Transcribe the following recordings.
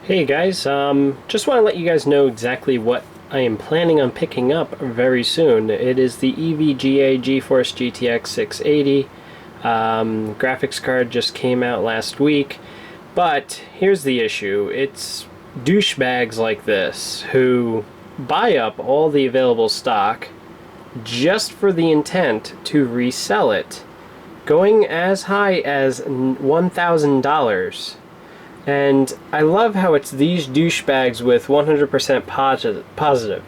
Hey guys, just want to let you guys know exactly what I am planning on picking up very soon. It is the EVGA GeForce GTX 680. Graphics card just came out last week, but here's the issue. It's douchebags like this who buy up all the available stock just for the intent to resell it, going as high as $1,000. And I love how it's these douchebags with 100% positive.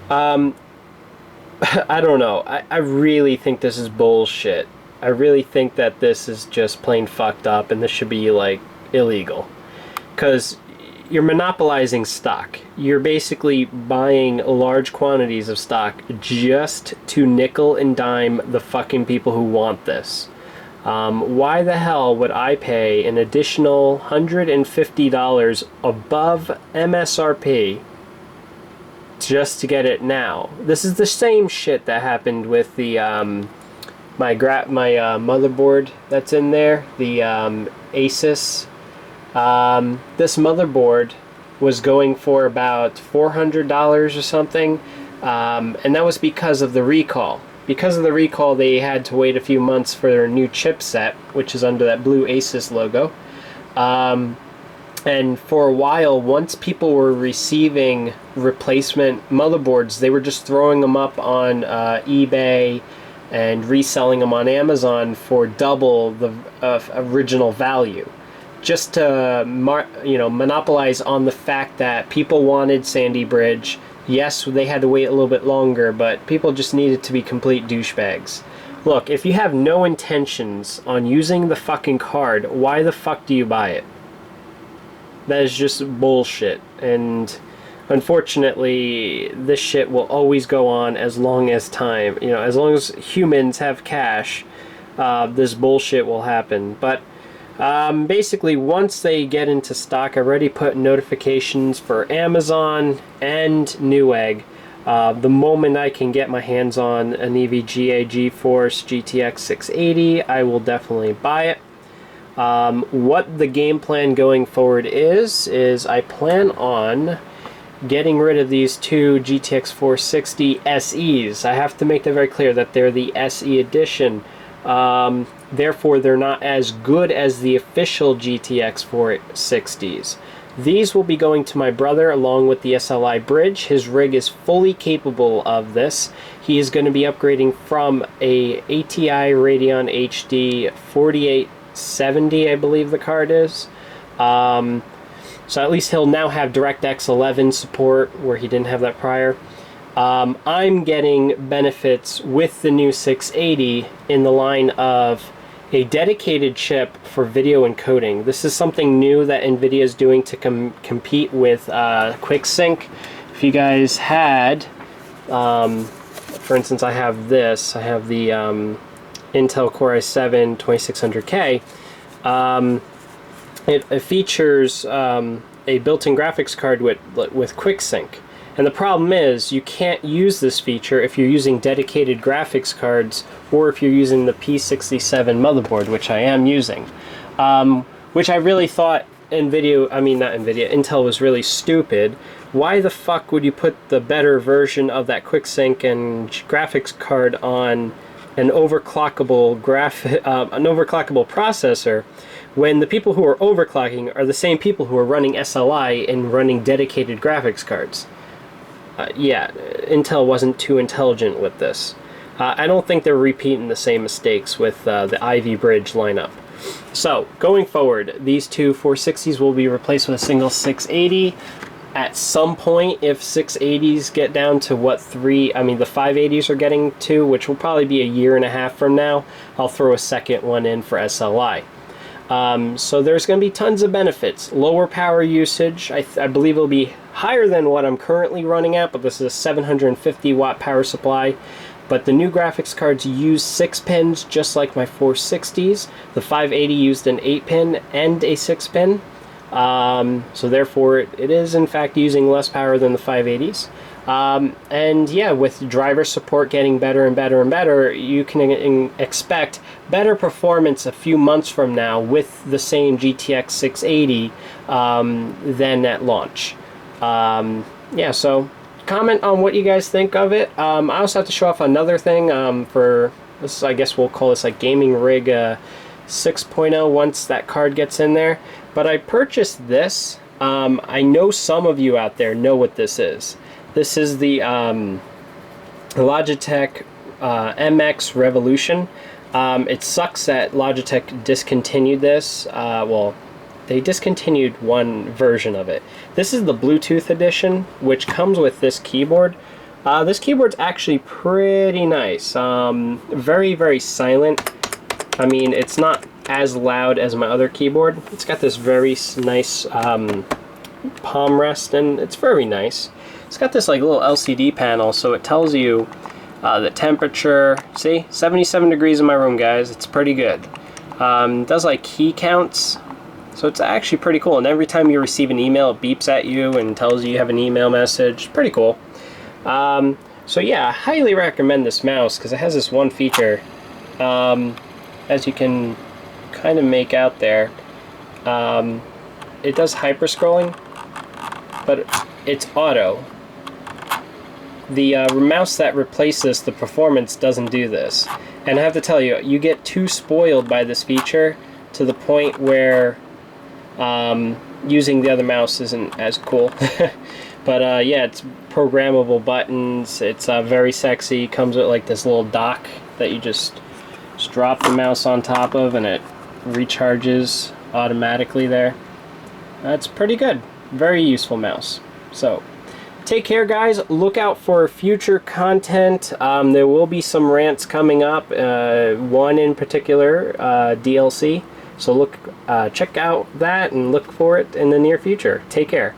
I don't know. I really think this is bullshit. I really think that this is just plain fucked up and this should be, like, illegal. Because you're monopolizing stock. You're basically buying large quantities of stock just to nickel and dime the fucking people who want this. Why the hell would I pay an additional $150 above MSRP just to get it now? This is the same shit that happened with the my motherboard that's in there, the Asus. This motherboard was going for about $400 or something, and that was because of the recall. Because of the recall, they had to wait a few months for their new chipset, which is under that blue Asus logo. And for a while, once people were receiving replacement motherboards, they were just throwing them up on eBay and reselling them on Amazon for double the original value, just to monopolize on the fact that people wanted Sandy Bridge. Yes, they had to wait a little bit longer, but people just needed to be complete douchebags. Look, if you have no intentions on using the fucking card, why the fuck do you buy it? That is just bullshit. And unfortunately, this shit will always go on as long as time, as long as humans have cash, this bullshit will happen. But basically, once they get into stock, I already put notifications for Amazon and Newegg. The moment I can get my hands on an EVGA GeForce GTX 680, I will definitely buy it. What the game plan going forward is I plan on getting rid of these two GTX 460 SEs. I have to make that very clear that they're the SE edition. Therefore, they're not as good as the official GTX 460s. These will be going to my brother along with the SLI bridge. His rig is fully capable of this. He is going to be upgrading from a ATI Radeon HD 4870, I believe the card is. So at least he'll now have DirectX 11 support, where he didn't have that prior. I'm getting benefits with the new 680 in the line of a dedicated chip for video encoding. This is something new that Nvidia is doing to compete with QuickSync. If you guys had, for instance, I have this. I have the Intel Core i7 2600K. It features a built-in graphics card with QuickSync. And the problem is, you can't use this feature if you're using dedicated graphics cards or if you're using the P67 motherboard, which I am using. Which I really thought Intel was really stupid. Why the fuck would you put the better version of that QuickSync and graphics card on an overclockable processor when the people who are overclocking are the same people who are running SLI and running dedicated graphics cards? Yeah, Intel wasn't too intelligent with this. I don't think they're repeating the same mistakes with the Ivy Bridge lineup. So, going forward, these two 460s will be replaced with a single 680. At some point, if 680s get down to what the 580s are getting to, which will probably be a year and a half from now, I'll throw a second one in for SLI. So there's going to be tons of benefits. Lower power usage. I believe it'll be higher than what I'm currently running at, but this is a 750 watt power supply. But the new graphics cards use 6 pins just like my 460s. The 580 used an 8 pin and a 6 pin. So therefore it is in fact using less power than the 580s. And yeah, with driver support getting better and better and better, you can expect better performance a few months from now with the same GTX 680 than at launch. Yeah, so comment on what you guys think of it. I also have to show off another thing for this. I guess we'll call this like gaming rig 6.0 once that card gets in there. But I purchased this. I know some of you out there know what this is. This is the Logitech MX Revolution. It sucks that Logitech discontinued this. Well, they discontinued one version of it. This is the Bluetooth edition, which comes with this keyboard. This keyboard's actually pretty nice. Very, very silent. I mean, it's not as loud as my other keyboard. It's got this very nice palm rest, and it's very nice. It's got this like little LCD panel, so it tells you the temperature. See, 77 degrees in my room, guys. It's pretty good. It does like key counts, so it's actually pretty cool. And every time you receive an email, it beeps at you and tells you you have an email message. Pretty cool. So yeah, I highly recommend this mouse because it has this one feature, as you can kind of make out there. It does hyper scrolling, but it's auto. The mouse that replaces the performance doesn't do this. And I have to tell you, you get too spoiled by this feature to the point where using the other mouse isn't as cool. But yeah, it's programmable buttons. It's very sexy. Comes with like this little dock that you just drop the mouse on top of and it recharges automatically there. That's pretty good. Very useful mouse. So take care, guys. Look out for future content. There will be some rants coming up. One in particular, DLC. So check out that and look for it in the near future. Take care.